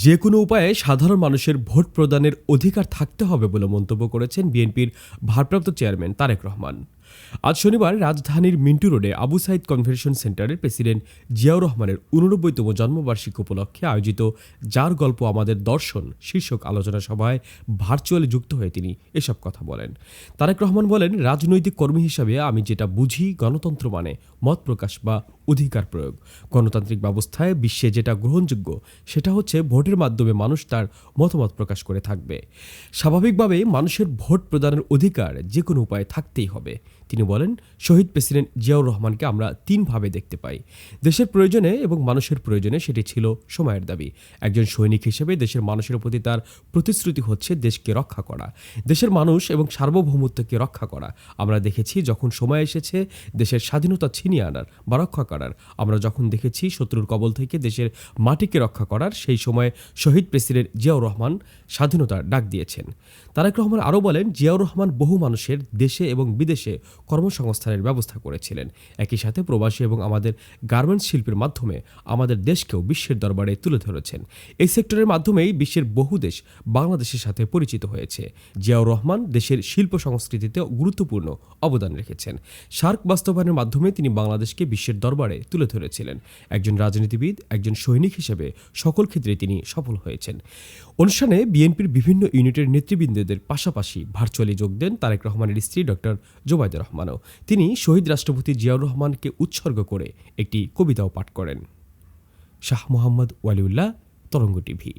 যে কোনো উপায়ে সাধারণ মানুষের ভোট প্রদানের অধিকার থাকতে হবে বলে মন্তব্য করেছেন বিএনপির ভারপ্রাপ্ত চেয়ারম্যান তারেক রহমান। আজ শনিবার রাজধানীর মিন্টু রোডে আবু সাইদ কনভেনশন সেন্টারের প্রেসিডেন্ট জিয়াউর রহমানের 89তম জন্মবার্ষিকী উপলক্ষে আয়োজিত যার গল্প আমাদের দর্শন শীর্ষক আলোচনা সভায় ভার্চুয়ালি যুক্ত হয়ে তিনি এসব কথা বলেন। তারেক রহমান বলেন, রাজনৈতিক কর্মী হিসাবে আমি যেটা বুঝি, গণতন্ত্র মানে মত প্রকাশ বা অধিকার প্রয়োগ। গণতান্ত্রিক ব্যবস্থায় বিশ্বে যেটা গ্রহণযোগ্য সেটা হচ্ছে ভোটের মাধ্যমে মানুষ তার মতামত প্রকাশ করে থাকবে। স্বাভাবিকভাবেই মানুষের ভোট প্রদানের অধিকার যে কোনো উপায়ে থাকতেই হবে। তিনি বলেন, শহীদ প্রেসিডেন্ট জিয়াউর রহমানকে আমরা তিনভাবে দেখতে পাই। দেশের প্রয়োজনে এবং মানুষের প্রয়োজনে সেটি ছিল সময়ের দাবি। একজন সৈনিক হিসেবে দেশের মানুষের প্রতি তার প্রতিশ্রুতি হচ্ছে দেশকে রক্ষা করা, দেশের মানুষ এবং সার্বভৌমত্বকে রক্ষা করা। আমরা দেখেছি যখন সময় এসেছে দেশের স্বাধীনতা ছিনিয়ে আনার বা রক্ষা করার, আমরা যখন দেখেছি শত্রুর কবল থেকে দেশের মাটিকে রক্ষা করার, সেই সময় শহীদ প্রেসিডেন্ট জিয়াউর রহমান স্বাধীনতার ডাক দিয়েছেন। তারেক রহমান আরও বলেন, জিয়াউর রহমান বহু মানুষের দেশে এবং বিদেশে কর্মসংস্থানের ব্যবস্থা করেছিলেন। একই সাথে প্রবাসী এবং আমাদের গার্মেন্টস শিল্পের মাধ্যমে আমাদের দেশকেও বিশ্বের দরবারে তুলে ধরেছেন। এই সেক্টরের মাধ্যমেই বিশ্বের বহু দেশ বাংলাদেশের সাথে পরিচিত হয়েছে। জিয়াউর রহমান দেশের শিল্প সংস্কৃতিতে গুরুত্বপূর্ণ অবদান রেখেছেন। সার্ক বাস্তবায়নের মাধ্যমে তিনি বাংলাদেশকে বিশ্বের দরবারে তুলে ধরেছিলেন। একজন রাজনীতিবিদ, একজন সৈনিক হিসেবে সকল ক্ষেত্রে তিনি সফল হয়েছেন। অনুষ্ঠানে বিএনপির বিভিন্ন ইউনিটের নেতৃবৃন্দদের পাশাপাশি ভার্চুয়ালি যোগ দেন তারেক রহমানের স্ত্রী ডক্টর জোবাইদা রহমানও। তিনি শহীদ রাষ্ট্রপতি জিয়াউর রহমানকে উৎসর্গ করে একটি কবিতাও পাঠ করেন। শাহ মোহাম্মদ ওয়ালিউল্লাহ, তরঙ্গ টিভি।